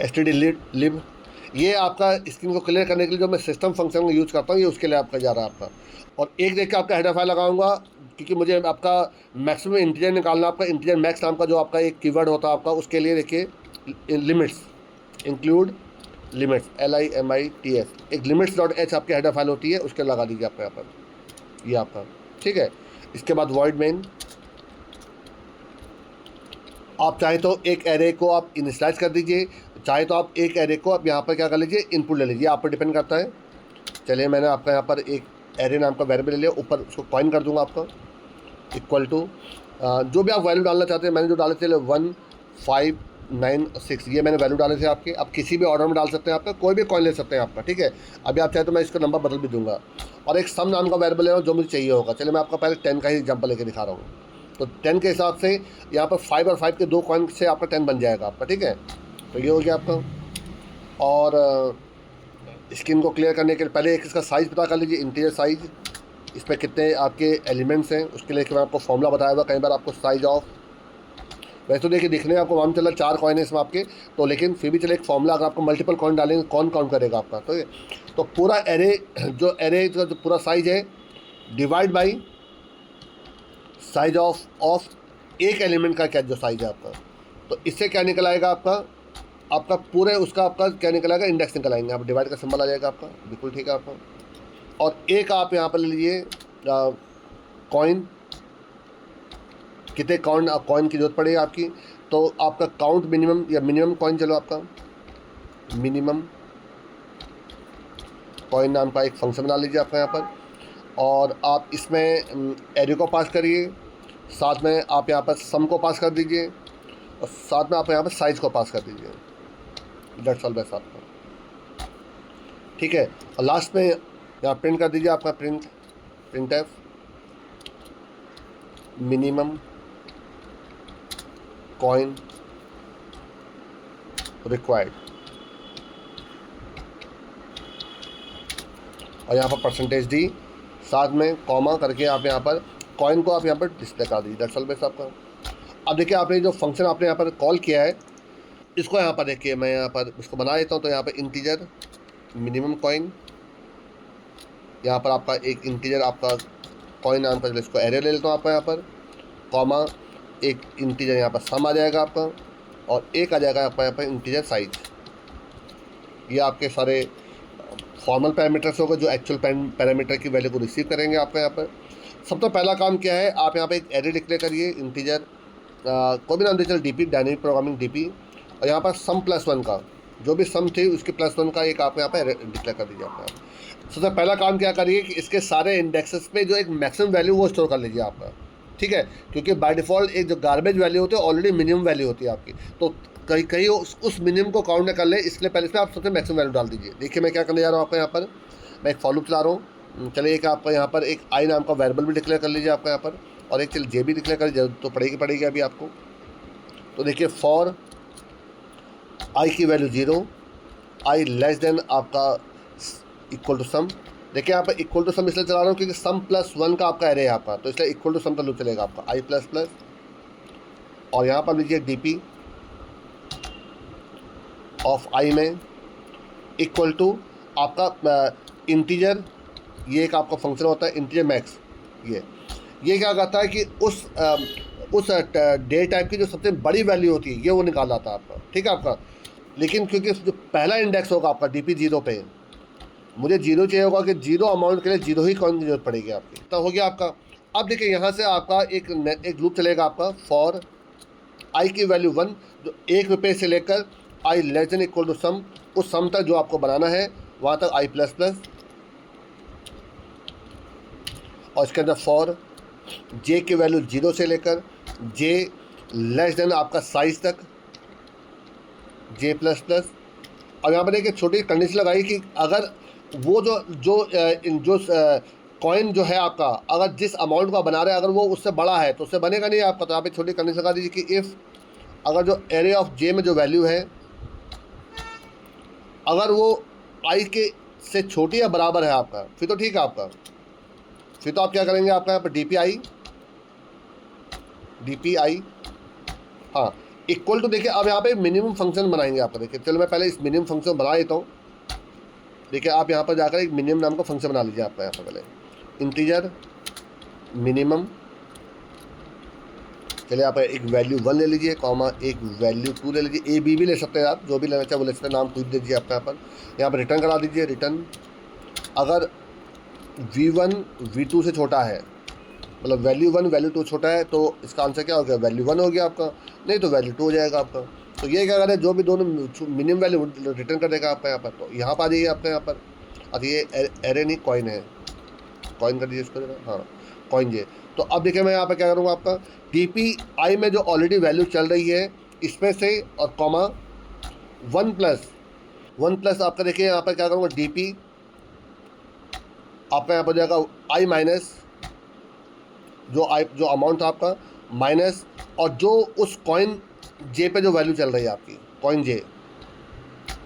stdlib। ये आपका स्क्रीन को क्लियर करने के लिए जो मैं सिस्टम फंक्शन को यूज़ करता हूँ, ये उसके लिए आपका जा रहा है आपका। और एक देखिए आपका हेडर फाइल लगाऊंगा, क्योंकि मुझे आपका मैक्सिमम इंटीजर निकालना, आपका इंटीजर मैक्स नाम का जो आपका एक कीवर्ड होता है आपका, उसके लिए देखिए लिमिट्स, इंक्लूड लिमिट्स, LIMITS, एक limits.h आपकी हेडर फाइल होती है, उसके लगा दीजिए आपका यहाँ पर, ये आपका, ठीक है। इसके बाद वॉइड मेन, आप चाहे तो एक एरे को आप इनिशियलाइज कर दीजिए, चाहे तो आप एक एरे को आप यहाँ पर क्या कर लीजिए, इनपुट ले लीजिए, आप पर डिपेंड करता है। चलिए मैंने आपका यहाँ पर एक एरे नाम का वेरिएबल ले लिया, ऊपर उसको कॉइन कर दूंगा आपका, इक्वल टू जो भी आप वैल्यू डालना चाहते हैं। मैंने जो डाले थे 1 5 9 6, ये मैंने वैल्यू डाले थे आपके। आप किसी भी ऑर्डर में डाल सकते हैं, आपका कोई भी कॉइन ले सकते हैं आपका, ठीक है। अभी आप चाहे तो मैं इसका नंबर बदल भी दूंगा। और एक सम नाम का वेरिएबल ले रहा हूँ जो मुझे चाहिए होगा। चलिए मैं आपका पहले 10 का ही एग्जाम्पल लेके दिखा रहा हूँ। तो 10 के हिसाब से यहाँ पर 5 और 5 के 2 कॉइन से आपका 10 बन जाएगा आपका, ठीक है। तो ये हो गया आपका। और स्क्रीन को क्लियर करने के लिए पहले एक इसका साइज़ पता कर लीजिए, इंटीजर साइज़, इस पर कितने आपके एलिमेंट्स हैं, उसके लिए मैं आपको फॉर्मूला बताया हुआ कई बार आपको, साइज ऑफ। वैसे तो देखिए दिखने में आपको मालूम चला 4 कॉइन है इसमें आपके, तो लेकिन फिर भी चले एक फॉर्मूला, अगर आपको मल्टीपल कॉइन डालेंगे कौन काउंट करेगा आपका। तो पूरा एरे का जो पूरा साइज है डिवाइड बाई साइज ऑफ एक एलिमेंट का क्या जो साइज है आपका। तो इससे क्या निकल आएगा आपका पूरे उसका आपका क्या निकल आएगा, इंडेक्स निकल आएंगे। आप डिवाइड का सिंबल आ जाएगा आपका, बिल्कुल ठीक है आपका। और एक आप यहाँ पर ले लीजिए कॉइन, कितने कॉइन की जरूरत पड़ेगी आपकी। तो आपका काउंट मिनिमम या मिनिमम कॉइन, चलो आपका मिनिमम कॉइन नाम का एक फंक्शन बना लीजिए आपका यहाँ पर। और आप इसमें एरे को पास करिए, साथ में आप यहाँ पर सम को पास कर दीजिए, और साथ में आप यहाँ पर साइज को पास कर दीजिए। दैट्स ऑल बेस्ट आपका, ठीक है। और लास्ट में यहाँ प्रिंट कर दीजिए आपका print F. Minimum coin required, और यहाँ पर परसेंटेज डी, साथ में कॉमा करके आप यहाँ पर कॉइन को आप यहाँ पर डिस्प्ले कर दीजिए। दैट्स ऑल बेस आपका। अब देखिए आपने जो फंक्शन आपने यहाँ पर कॉल किया है, इसको यहाँ पर देखिए मैं यहाँ पर इसको बना देता हूँ। तो यहाँ पर इंटीजर मिनिमम कॉइन, यहाँ पर आपका एक इंटीजर आपका कॉइन नाम का, इसको एरे ले लेता हूँ आपका यहाँ पर, कॉमा एक इंटीजर यहाँ पर सम आ जाएगा आपका, और एक आ जाएगा आपका यहाँ पर इंटीजर साइज। ये आपके सारे फॉर्मल पैरामीटर्स होगा जो एक्चुअल पैरामीटर की वैल्यू को रिसीव करेंगे आपका यहाँ पर। सबसे पहला काम क्या है, आप यहाँ पे एक एरे डिक्लेयर करिए, इंटीजर कोई भी नाम दीजिए, डीपी डायनेमिक प्रोग्रामिंग डीपी, और यहाँ पर सम +1 का जो भी सम थी उसके +1 का एक आप यहाँ पर डिक्लेयर कर दीजिए आपका। सबसे पहला काम क्या करिए कि इसके सारे इंडेक्सेस पे जो एक मैक्सिमम वैल्यू वो स्टोर कर लीजिए आपका, ठीक है, क्योंकि बाय डिफ़ॉल्ट एक जो गार्बेज वैल्यू होती है ऑलरेडी मिनिमम वैल्यू होती है आपकी, तो कहीं उस मिनिमम को काउंट न कर ले, इसलिए पहले इसमें आप सबसे मैक्सिमम वैल्यू डाल दीजिए। देखिए मैं क्या करने जा रहा हूँ आपका यहाँ पर, मैं एक फॉर लूप चला रहा हूँ। चलिए एक आपका यहाँ पर एक आई नाम का वेरिएबल भी डिक्लेयर कर लीजिए आपका यहाँ पर, और एक चलिए जे भी डिक्लेयर कर लीजिए, तो पड़ेगी अभी आपको। तो देखिए फॉर आई की वैल्यू 0, आई लेस देन आपका इक्वल टू सम। देखिए यहाँ पर इक्वल टू सम इसलिए चला रहा हूँ क्योंकि सम +1 का आपका एरे है आपका, तो इसलिए इक्वल टू सम का लूप चलेगा आपका आई प्लस प्लस, और यहाँ पर लीजिए डीपी ऑफ आई में इक्वल टू आपका इंटीजर, ये एक आपका फंक्शन होता है इंटीजर मैक्स। ये क्या करता है कि उस डे टाइप की जो सबसे बड़ी वैल्यू होती है ये वो निकाल आता है आपका, ठीक है आपका। लेकिन क्योंकि जो पहला इंडेक्स होगा आपका डीपी 0 पे, मुझे 0 चाहिए होगा कि 0 अमाउंट के लिए 0 ही कॉइन की जरूरत पड़ेगी आपकी, तो हो गया आपका। अब देखिए यहाँ से आपका एक लूप चलेगा आपका फॉर आई की वैल्यू 1, जो ₹1 से लेकर आई less than equal to some, उस सम तक जो आपको बनाना है वहाँ तक आई प्लस प्लस, और इसके अंदर फॉर जे की वैल्यू 0 से लेकर जे लेस देन आपका साइज तक जे प्लस प्लस। और यहाँ पर देखिए छोटी कंडीशन लगाई कि अगर वो जो कॉइन जो है आपका, अगर जिस अमाउंट का बना रहे हैं अगर वो उससे बड़ा है तो उससे बनेगा नहीं आपका। तो यहाँ पे छोटी कंडीशन लगा दीजिए कि इफ़ अगर जो एरे ऑफ जे में जो वैल्यू है अगर वो आई के से छोटी या बराबर है आपका, फिर तो ठीक है आपका। फिर तो आप क्या करेंगे आपका यहाँ पर डी पी आई हाँ इक्वल टू, देखिए अब यहाँ पे मिनिमम फंक्शन बनाएंगे आपका। देखिए चलो मैं पहले इस मिनिमम फंक्शन बना देता हूँ। देखिए आप यहाँ पर जाकर एक मिनिमम नाम का फंक्शन बना लीजिए आपका यहाँ पर पहले, इंटीजर मिनिमम, चलिए आप एक वैल्यू 1 ले लीजिए, कॉमा एक वैल्यू 2 ले लीजिए, ए बी भी ले सकते हैं आप, जो भी लेना चाहे वो ले सकते हैं, नाम कुछ दे दीजिए आपका यहाँ पर रिटर्न करा दीजिए। रिटर्न अगर v1 v2 से छोटा है, मतलब वैल्यू 1 वैल्यू 2 छोटा है, तो इसका आंसर क्या हो गया, वैल्यू 1 हो गया आपका, नहीं तो वैल्यू 2 हो जाएगा आपका। तो ये क्या करें, जो भी दोनों मिनिमम वैल्यू रिटर्न कर देगा आपका यहाँ पर। तो यहाँ पर आ जाइए आपका यहाँ पर, अब ये एरे नहीं कॉइन है, कॉइन कर दीजिए इसको जरा, हाँ कॉइन जे। तो अब देखिए मैं यहाँ पर क्या करूँगा, आपका डीपी आई में जो ऑलरेडी वैल्यू चल रही है इसमें से, और कॉमा 1 प्लस आपका देखिए यहाँ पर क्या करूँगा, डीपी आपका यहाँ पर जाएगा आई माइनस जो अमाउंट था आपका माइनस, और जो उस कॉइन जे पे जो वैल्यू चल रही है आपकी, कॉइन जे,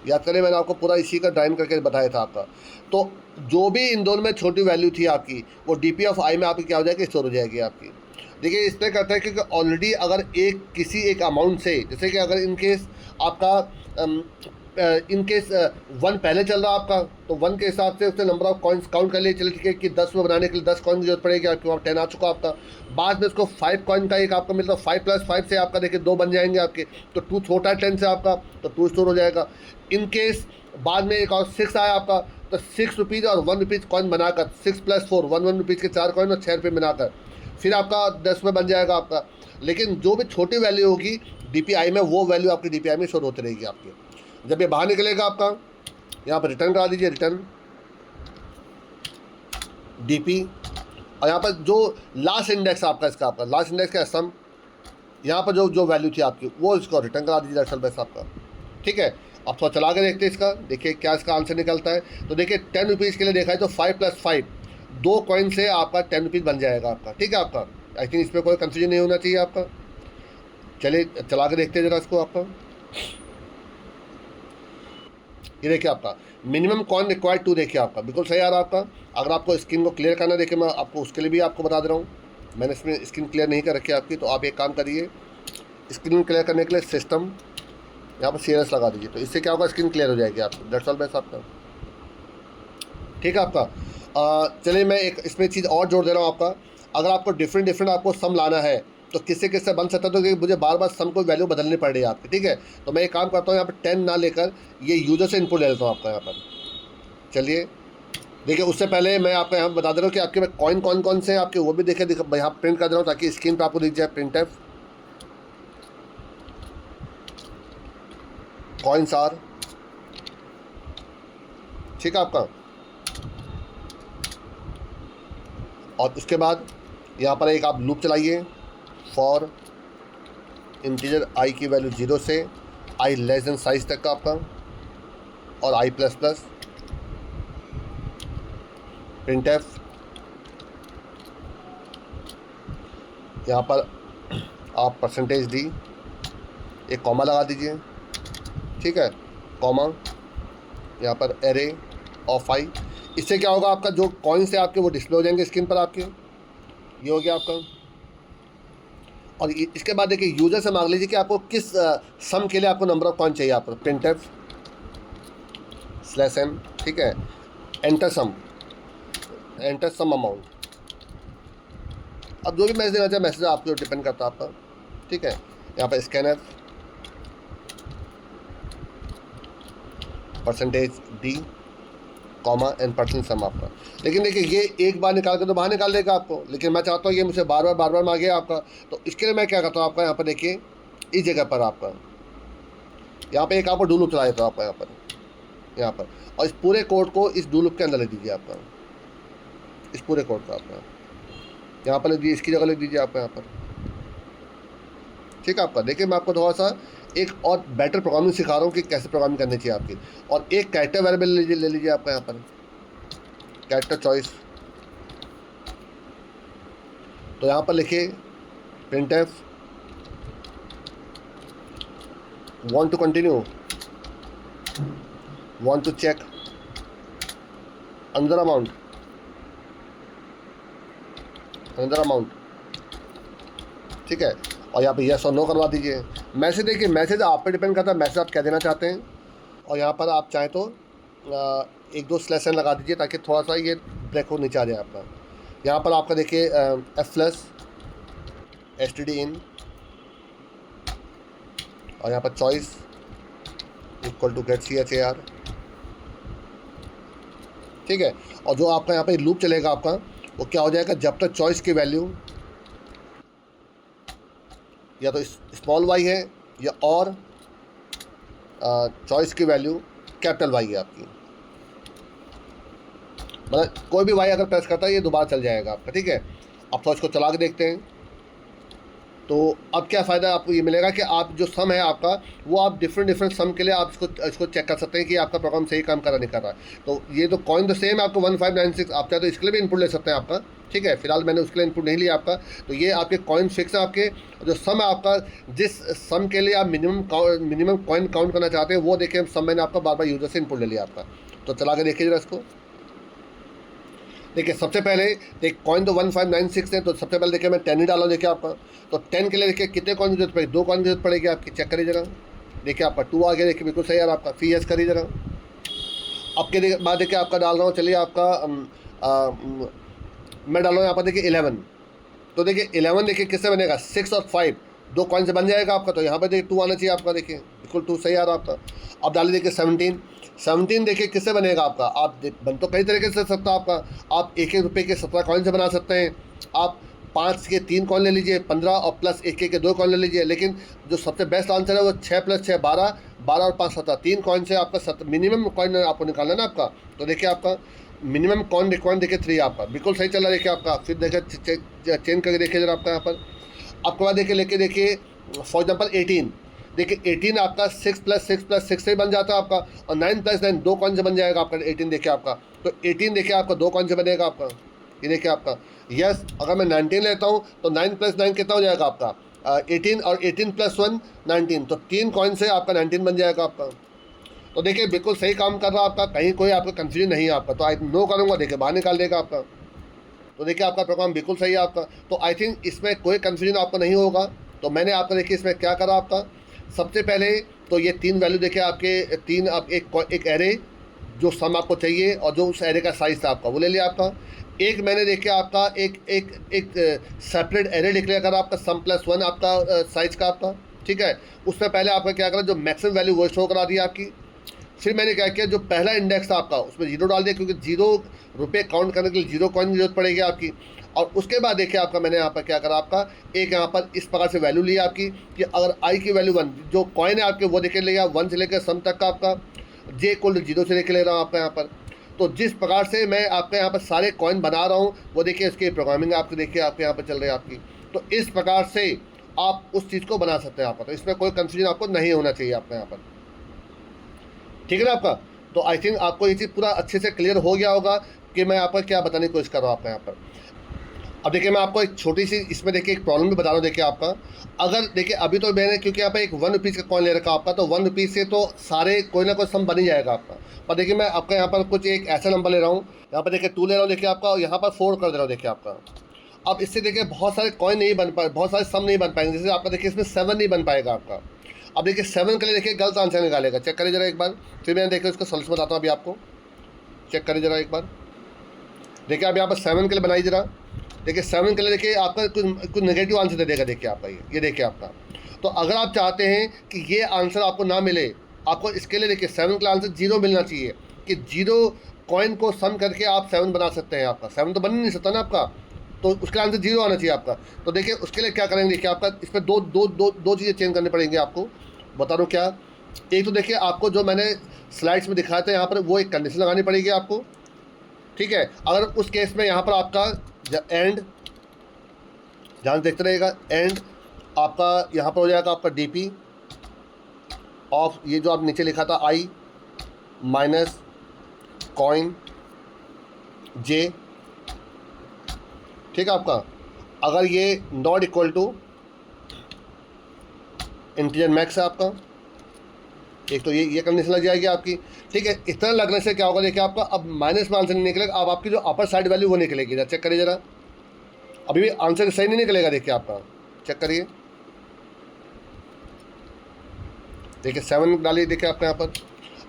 याद करें मैंने आपको पूरा इसी का ड्राइव करके बताया था आपका। तो जो भी इन दोनों में छोटी वैल्यू थी आपकी, वो डीपी ऑफ आई में आपकी क्या हो जाएगी, स्टोर हो जाएगी आपकी। देखिए इसमें कहता है कि ऑलरेडी अगर किसी एक अमाउंट से, जैसे कि अगर इनकेस आपका इनकेस 1 पहले चल रहा है आपका, तो 1 के हिसाब से उसने नंबर ऑफ कॉइन्स काउंट कर लिए, चलिए ठीक है कि 10 में बनाने के लिए 10 कॉइन की जरूरत पड़ेगी आपके वहाँ 10 आ चुका आपका। बाद में उसको 5 कॉइन का एक आपका मिलता है, 5 + 5 से आपका देखिए 2 बन जाएंगे आपके, तो 2 छोटा है 10 से आपका, तो 2 स्टोर हो जाएगा। इनकेस बाद में एक और 6 आया आपका, तो ₹6 और ₹1 कॉइन बनाकर 6 + 4 11 रुपीज़ के 4 कॉइन और ₹6 बनाकर फिर आपका 10 में बन जाएगा आपका। लेकिन जो भी छोटी वैल्यू होगी DPI में, वो वैल्यू आपकी DPI में शो होती रहेगी आपकी। जब ये बाहर निकलेगा आपका, यहाँ पर रिटर्न करा दीजिए, रिटर्न DP, और यहाँ पर जो लास्ट इंडेक्स आपका, इसका आपका लास्ट इंडेक्स का सम, यहाँ पर जो वैल्यू थी आपकी वो इसको रिटर्न करा दीजिए असल बेस आपका, ठीक है। अब थोड़ा चला के देखते हैं इसका, देखिए क्या इसका आंसर निकलता है। तो देखिए 10 रुपीज़ के लिए देखा है तो 5 + 5 2 कॉइन से आपका 10 रुपीज़ बन जाएगा आपका, ठीक है आपका। आई थिंक इसमें कोई कंफ्यूजन नहीं होना चाहिए आपका। चलिए चला के देखते हैं ज़रा इसको आपका। ये देखिए आपका मिनिमम कॉइन रिक्वायर्ड 2 देखिए आपका बिल्कुल सही आ रहा है आपका। अगर आपको स्क्रीन को क्लियर करना देखिए, मैं आपको उसके लिए भी आपको बता दे रहा हूँ। मैंने इसमें स्क्रीन क्लियर नहीं कर रखी है आपकी, तो आप एक काम करिए, स्क्रीन क्लियर करने के लिए सिस्टम यहाँ पर CRS लगा दीजिए, तो इससे क्या होगा, स्क्रीन क्लियर हो जाएगी आपकी। दैट्स ऑल बेस्ट आपका, ठीक है आपका। चलिए मैं एक इसमें चीज़ और जोड़ दे रहा हूँ आपका। अगर आपको डिफरेंट आपको सम लाना है तो किससे किससे बन सकता है, तो मुझे बार बार सम को वैल्यू बदलनी पड़ रही है आपकी, ठीक है। तो मैं एक काम करता हूँ, यहाँ पर 10 ना लेकर ये यूज़र से इनपुट ले लेता हूँ आपका यहाँ पर। चलिए देखिए, उससे पहले मैं आपको यहाँ बता दे रहा हूँ कि आपके कॉइन कौन से हैं आपके, वो भी देखे यहाँ प्रिंट कर दे रहा हूँ ताकि स्क्रीन पर आपको दिख जाए। प्रिंटफ कॉइन्स आर, ठीक है आपका। और उसके बाद यहाँ पर एक आप लूप चलाइए फॉर इंटीजर आई की वैल्यू 0 से आई लेस देन साइज तक का आपका, और आई प्लस प्लस प्रिंटफ। यहाँ पर आप %d एक कॉमा लगा दीजिए, ठीक है, कॉमा यहाँ पर एरे ऑफ आई। इससे क्या होगा, आपका जो कॉइन्स है आपके वो डिस्प्ले हो जाएंगे स्क्रीन पर आपके। ये हो गया आपका। और इसके बाद देखिए यूज़र से मांग लीजिए कि आपको किस सम के लिए आपको नंबर ऑफ कॉइन चाहिए आपको। प्रिंटफ /m, ठीक है, एंटर सम अमाउंट। अब जो भी मैसेज देना चाहे मैसेज आपके ऊपर डिपेंड करता है आपका, ठीक है। यहाँ पर scanner %d comma and %sum आपका। लेकिन देखिए ये एक बार निकाल कर तो बाहर निकाल देगा आपको, लेकिन मैं चाहता हूँ ये मुझे बार बार मांगे आपका। तो इसके लिए मैं क्या करता हूँ आपका, यहाँ पर देखिए इस जगह पर आपका यहाँ पे एक आपको डू लूप चला देता हूँ आपका यहाँ पर। और इस पूरे कोड को इस डू लूप के अंदर लिख दीजिए आपका, इस पूरे कोड का आपका यहाँ पर लिख दीजिए, इसकी जगह लिख दीजिए आपका यहाँ पर, ठीक है आपका। देखिए मैं आपको थोड़ा सा एक और बेटर प्रोग्रामिंग सिखा रहा हूँ कि कैसे प्रोग्रामिंग करनी चाहिए आपकी। और एक कैरेक्टर वेरिएबल ले लीजिए आपका यहाँ पर, कैरेक्टर चॉइस। तो यहाँ पर लिखिए printf want to continue, want to check another amount, ठीक है। और यहाँ पे यस और नो करवा दीजिए। मैसेज देखिए, मैसेज आप पे डिपेंड करता है, मैसेज आप क्या देना चाहते हैं। और यहाँ पर आप चाहें तो 1-2 /n लगा दीजिए ताकि थोड़ा सा ये ब्रेक हो नीचे आ जाए आपका। यहाँ पर आपका देखिए f+ std in, और यहाँ पर choice equal to get char, ठीक है। और जो आपका यहाँ पे लूप चलेगा आपका वो क्या हो जाएगा, जब तक चॉइस की वैल्यू या तो स्मॉल y है या और चॉइस की वैल्यू कैपिटल Y है आपकी, मतलब कोई भी y अगर प्रेस करता है ये दोबारा चल जाएगा आपका, ठीक है। अब तो इसको चला के देखते हैं। तो अब क्या फ़ायदा आपको ये मिलेगा कि आप जो सम है आपका वो आप डिफरेंट सम के लिए आप इसको चेक कर सकते हैं कि आपका प्रोग्राम सही काम कर रहा नहीं कर रहा है। तो ये तो कॉइन तो सेम है आपको 1596, आप चाहे तो इसके लिए भी इनपुट ले सकते हैं आपका, ठीक है। फिलहाल मैंने उसके लिए इनपुट नहीं लिया आपका। तो ये आपके कॉइन फिक्स है आपके, जो सम है आपका, जिस सम के लिए आप मिनिमम कॉइन काउंट करना चाहते हैं वो देखिए सम मैंने आपका बार यूज़र से इनपुट ले लिया आपका। तो चला के देखिए जरा इसको। देखिए सबसे पहले देख कॉइन तो 1596 है, तो सबसे पहले देखिए मैं 10 ही डाला हूँ। देखिए आपका तो 10 के लिए देखिए कितने कॉइन की जरूरत पड़ेगी, 2 कॉइन की जरूरत पड़ेगी आपकी। चेक करिए जरा, देखिए आपका 2 आ गया, देखिए बिल्कुल सही यार आपका। फी एस करिए जरा। अब के बाद देखिए आपका डाल रहा हूँ, चलिए आपका मैं डाल रहा हूँ यहाँ पर देखिए 11। तो देखिए 11 देखिए किससे बनेगा, 6 और 5 2 कॉइन से बन जाएगा आपका। तो यहाँ पर देखिए 2 आना चाहिए आपका, देखिए बिल्कुल 2 सही आ रहा आपका। अब डालिए देखिए 17 देखिए किससे बनेगा आपका, आप बन तो कई तरीके से सकता आपका। आप 1-1 रुपये के 17 कॉइन से बना सकते हैं। आप 5 के 3 कॉइन ले लीजिए 15, और प्लस 1-1 के 2 कॉइन ले लीजिए। लेकिन जो सबसे बेस्ट आंसर है वो 6 + 6 12, 12 और 5 17, 3 कॉइन से आपका मिनिमम कॉइन आपको निकालना है ना आपका। तो देखिए आपका मिनिमम कॉइन रिक्वायर्ड देखिए 3 आपका बिल्कुल सही चल रहा है। देखिए आपका फिर देखिए चेंज करके देखिए जरा आपका यहाँ पर। आपके बाद देखिए फॉर एग्जाम्पल 18, देखिए 18 आपका 6 + 6 + 6 से बन जाता है आपका, और 9 + 9 2 कॉइन से बन जाएगा आपका 18। देखिए आपका तो 18 देखिए आपका 2 कॉइन से बनेगा आपका, ये देखिए आपका यस। अगर मैं 19 लेता हूँ तो 9 + 9 कितना हो जाएगा आपका 18, और 18 + 1 19, तो 3 कॉइन से आपका 19 बन जाएगा आपका। तो देखिए बिल्कुल सही काम कर रहा है आपका, कहीं कोई आपका कंफ्यूजन नहीं है आपका। तो आई नो करूँगा, देखिए बाहर निकाल देगा आपका। तो देखिए आपका प्रोग्राम बिल्कुल सही है आपका। तो आई थिंक इसमें कोई कंफ्यूजन आपको नहीं होगा। तो मैंने आपका देखिए इसमें क्या करा आपका, सबसे पहले तो ये 3 वैल्यू देखिए आपके 3, आप एक एरे जो सम आपको चाहिए और जो उस एरे का साइज़ था आपका वो ले लिया आपका। एक मैंने देखिए आपका एक सेपरेट एरे डिक्लेयर करा आपका सम + 1 आपका साइज़ का आपका, ठीक है। उसमें पहले आपका क्या करा, जो मैक्सिमम वैल्यू वो शो करा दिया आपकी। फिर मैंने क्या किया, जो पहला इंडेक्स था आपका उसमें 0 डाल दिया, क्योंकि 0 रुपये काउंट करने के लिए 0 कॉइन की जरूरत पड़ेगी आपकी। और उसके बाद देखिए आपका मैंने यहाँ पर क्या करा आपका, एक यहाँ पर इस प्रकार से वैल्यू लिया आपकी कि अगर आई की वैल्यू 1, जो कॉइन है आपके वो देखे लेगा 1 से लेकर सम तक का आपका, जे इक्वल टू 0 से लेके ले रहा हूँ आपका यहाँ पर। तो जिस प्रकार से मैं आपके यहाँ पर सारे कॉइन बना रहा हूँ वो देखिए इसकी प्रोग्रामिंग आपके देखिए आपके यहाँ पर चल रही है आपकी। तो इस प्रकार से आप उस चीज़ को बना सकते हैं यहाँ पर। तो इसमें कोई कंफ्यूजन आपको नहीं होना चाहिए आपके यहाँ पर, ठीक है ना आपका। तो आई थिंक आपको ये चीज़ पूरा अच्छे से क्लियर हो गया होगा कि मैं आपको क्या बताने की कोशिश कर रहा हूँ आपका यहाँ पर। अब देखिए मैं आपको एक छोटी सी इसमें देखिए एक प्रॉब्लम भी बता रहा हूँ। देखिए आपका अगर देखिए अभी तो मैंने क्योंकि यहाँ पर एक 1 रुपीज़ का कॉइन ले रखा आपका, तो 1 रुपीज़ से तो सारे कोई ना कोई सम बन ही जाएगा आपका। पर देखिए मैं आपका यहाँ पर कुछ एक ऐसा नंबर ले रहा हूँ, यहाँ पर देखिए 2 ले रहा हूँ देखिए आपका, और यहाँ पर 4 कर दे रहा हूँ देखिए आपका। अब इससे देखिए बहुत सारे कॉइन नहीं बन पाए, बहुत सारे सम नहीं बन पाएंगे। जैसे आपका देखिए इसमें 7 नहीं बन पाएगा आपका। अब देखिए 7 के लिए देखिए गलत आंसर निकालेगा, चेक करिए जरा एक बार। फिर मैंने देखिए उसका सोल्यूशन बताता हूँ अभी आपको, चेक करिए जरा एक बार। देखिए आप यहाँ पर 7 के लिए बनाइए जरा। देखिए 7 के लिए देखिए आपका कुछ नेगेटिव आंसर दे देगा देखिए आपका, ये देखिए आपका। तो अगर आप चाहते हैं कि ये आंसर आपको ना मिले, आपको इसके लिए देखिए 7 का आंसर 0 मिलना चाहिए, कि 0 कॉइन को सम करके आप 7 बना सकते हैं आपका। 7 तो बन नहीं सकता ना आपका, तो उसका आंसर 0 आना चाहिए आपका। तो देखिए उसके लिए क्या करेंगे, देखिए आपका इसमें दो चीज़ें चेंज करनी पड़ेंगी आपको, बता रहा हूँ क्या। एक तो देखिए आपको जो मैंने स्लाइड्स में दिखाया था यहाँ पर, वो एक कंडीशन लगानी पड़ेगी आपको, ठीक है। अगर उस केस में यहाँ पर आपका एंड, ध्यान देखते रहेगा, एंड आपका यहाँ पर हो जाएगा आपका डीपी ऑफ ये जो आप नीचे लिखा था आई माइनस कॉइन जे, ठीक है आपका। अगर ये not equal to integer max है आपका, एक तो ये कंडीशन लग जाएगी आपकी, ठीक है। इतना लगने से क्या होगा देखिए आपका, अब माइनस में आंसर नहीं निकलेगा, अब आपकी जो अपर साइड वैल्यू वो निकलेगी। जरा चेक करिए जरा, अभी भी आंसर सही नहीं निकलेगा देखिए आपका, चेक करिए। देखिए 7 डालिए देखिए आपके यहाँ पर।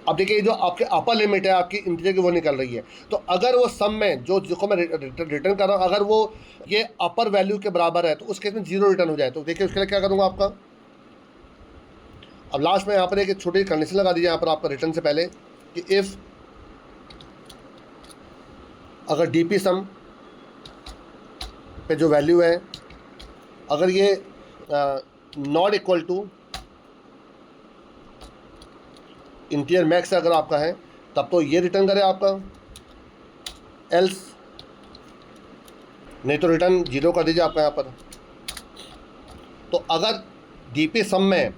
अब देखिए जो आपके अपर लिमिट है आपकी इंटीजर की वो निकल रही है। तो अगर वो सम में जो जिसको मैं रिटर्न कर रहा हूँ, अगर वो ये अपर वैल्यू के बराबर है तो उस केस में 0 रिटर्न हो जाए। तो देखिए उसके लिए क्या करूँगा आपका, अब लास्ट में यहाँ पर एक छोटी कंडीशन लगा दीजिए यहाँ पर आपका रिटर्न से पहले, कि इफ़ अगर डीपी सम पे जो वैल्यू है अगर ये not equal to integer max अगर आपका है, तब तो ये रिटर्न करे आपका, एल्स नहीं तो रिटर्न 0 कर दीजिए आपका यहाँ पर। तो अगर डीपी सम में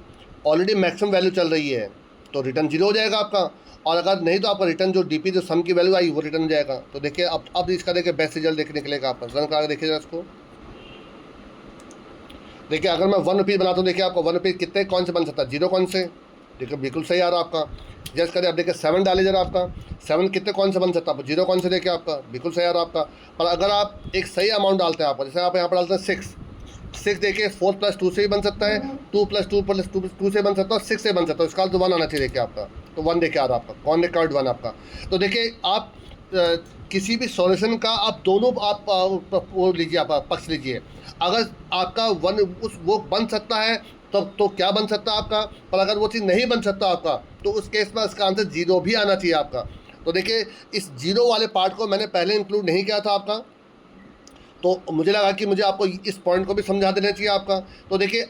ऑलरेडी मैक्सिमम वैल्यू चल रही है तो रिटर्न 0 हो जाएगा आपका, और अगर नहीं तो आपका रिटर्न जो डीपी जो सम की वैल्यू आई वो रिटर्न हो जाएगा। तो देखिए अब इसका देखिए बेस्ट रिजल्ट देखने निकलेगा आपका। रन करा देखिए जरा इसको। देखिए अगर मैं 1 रुपीज़ बनाता हूँ, देखिए आपको 1 रुपीज़ कितने कौन से बन सकता है, 0 कौन से, देखिए बिल्कुल सही आ रहा आपका। जस्ट करिए, अब देखिए 7 डालिए जरा आपका, 7 कितने कौन से बन सकता है, 0 कौन से, देखिए आपका बिल्कुल सही आ रहा आपका। पर अगर आप एक सही अमाउंट डालते हैं आपका, जैसे आप यहाँ पर डालते हैं 6 देखिए 4 + 2 से भी बन सकता है, 2 + 2 + 2 से बन सकता है, 6 से बन सकता है। इसका तो 1 आना चाहिए देखिए आपका। तो 1 देखिए आ रहा आपका, कौन रिकॉर्ड 1 आपका। तो देखिए आप किसी भी सॉल्यूशन का आप दोनों आप वो लीजिए, आप पक्ष लीजिए। अगर आपका 1 वो बन सकता है तो क्या बन सकता है आपका, पर अगर वो चीज़ नहीं बन सकता आपका तो उस केस में इसका आंसर 0 भी आना चाहिए आपका। तो देखिए इस 0 वाले पार्ट को मैंने पहले इंक्लूड नहीं किया था आपका, तो मुझे लगा कि मुझे आपको इस पॉइंट को भी समझा देना चाहिए आपका। तो देखिए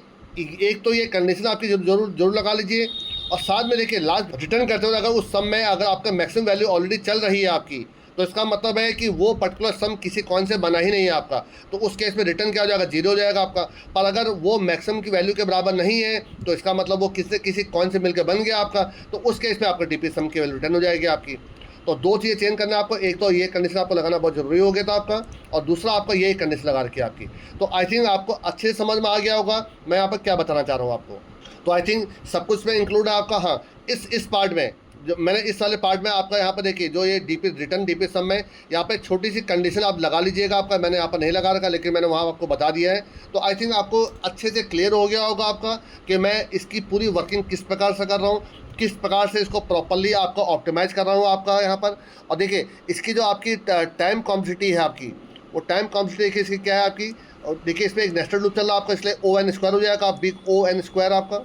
एक तो ये कंडीशन आपकी जरूर लगा लीजिए, और साथ में देखिए लास्ट रिटर्न करते हुए अगर उस सम में अगर आपका मैक्सिमम वैल्यू ऑलरेडी चल रही है आपकी, तो इसका मतलब है कि वो पर्टिकुलर सम किसी कॉइन से बना ही नहीं है आपका। तो उस केस में रिटर्न क्या हो जाएगा, 0 हो जाएगा आपका। पर अगर वो मैक्सिमम की वैल्यू के बराबर नहीं है तो इसका मतलब वो किसी कॉइन से मिलकर बन गया आपका, तो उस केस में आपका डीपी सम की वैल्यू रिटर्न हो जाएगी आपकी। तो दो चीज़ें चेंज करना है आपको, एक तो ये कंडीशन आपको लगाना बहुत ज़रूरी हो गया था आपका, और दूसरा आपका ये कंडीशन लगा रखी है आपकी। तो आई थिंक आपको अच्छे से समझ में आ गया होगा मैं यहाँ पर क्या बताना चाह रहा हूँ आपको। तो आई थिंक सब कुछ में इंक्लूड है आपका। हाँ, इस पार्ट में जो मैंने इस वाले पार्ट में आपका यहाँ पर देखिए, जो ये डीपी रिटर्न डीपी सम में यहाँ पे छोटी सी कंडीशन आप लगा लीजिएगा आपका, मैंने यहाँ पर नहीं लगा रखा लेकिन मैंने वहाँ आपको बता दिया है। तो आई थिंक आपको अच्छे से क्लियर हो गया होगा आपका कि मैं इसकी पूरी वर्किंग किस प्रकार से कर रहा हूँ, किस प्रकार से इसको प्रॉपरली आपको ऑप्टिमाइज़ कर रहा हूँ आपका यहाँ पर। और देखिए इसकी जो आपकी टाइम कॉम्प्लेक्सिटी है आपकी, वो टाइम कॉम्प्लेक्सिटी देखिए इसकी क्या है आपकी। और देखिए इसमें एक नेस्टेड लूप चल रहा है आपका, इसलिए ON² हो जाएगा, बिग ON² आपका,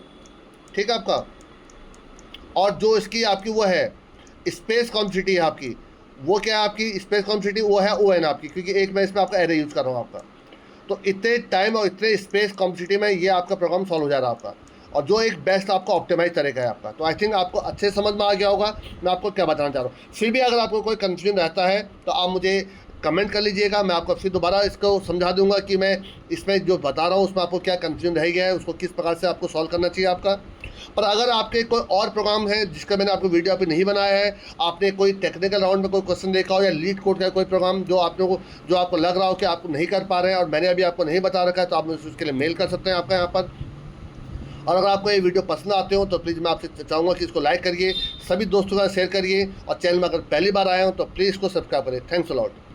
ठीक है आपका। और जो इसकी आपकी वो है स्पेस कॉम्प्लेक्सिटी है आपकी, वो क्या है आपकी स्पेस कॉम्प्लेक्सिटी, वो है ON आपकी, क्योंकि एक मैं इसमें आपका एरे यूज़ कर रहा हूँ आपका। तो इतने टाइम और इतने स्पेस कॉम्प्लेक्सिटी में ये आपका प्रोग्राम सॉल्व हो जा रहा है आपका, और जो एक बेस्ट आपका ऑप्टिमाइज तरीका है आपका। तो आई थिंक आपको अच्छे समझ में आ गया होगा मैं आपको क्या बताना चाह रहा हूँ। फिर भी अगर आपको कोई कंफ्यूजन रहता है तो आप मुझे कमेंट कर लीजिएगा, मैं आपको फिर दोबारा इसको समझा दूंगा कि मैं इसमें जो बता रहा हूँ उसमें आपको क्या कंफ्यूजन रह गया है, उसको किस प्रकार से आपको सॉल्व करना चाहिए आपका। पर अगर आपके कोई और प्रोग्राम है जिसका मैंने आपको वीडियो अभी नहीं बनाया है, आपने कोई टेक्निकल राउंड में कोई क्वेश्चन देखा हो या लीड कोड का कोई प्रोग्राम जो आपको लग रहा हो कि आप नहीं कर पा रहे हैं और मैंने अभी आपको नहीं बता रखा है, तो आप मुझे उसके लिए मेल कर सकते हैं आपका यहाँ पर। और अगर आपको ये वीडियो पसंद आते हो तो प्लीज़ मैं आपसे चाहूँगा कि इसको लाइक करिए, सभी दोस्तों के साथ शेयर करिए, और चैनल में अगर पहली बार आए हो तो प्लीज़ इसको सब्सक्राइब करिए। Thanks a lot.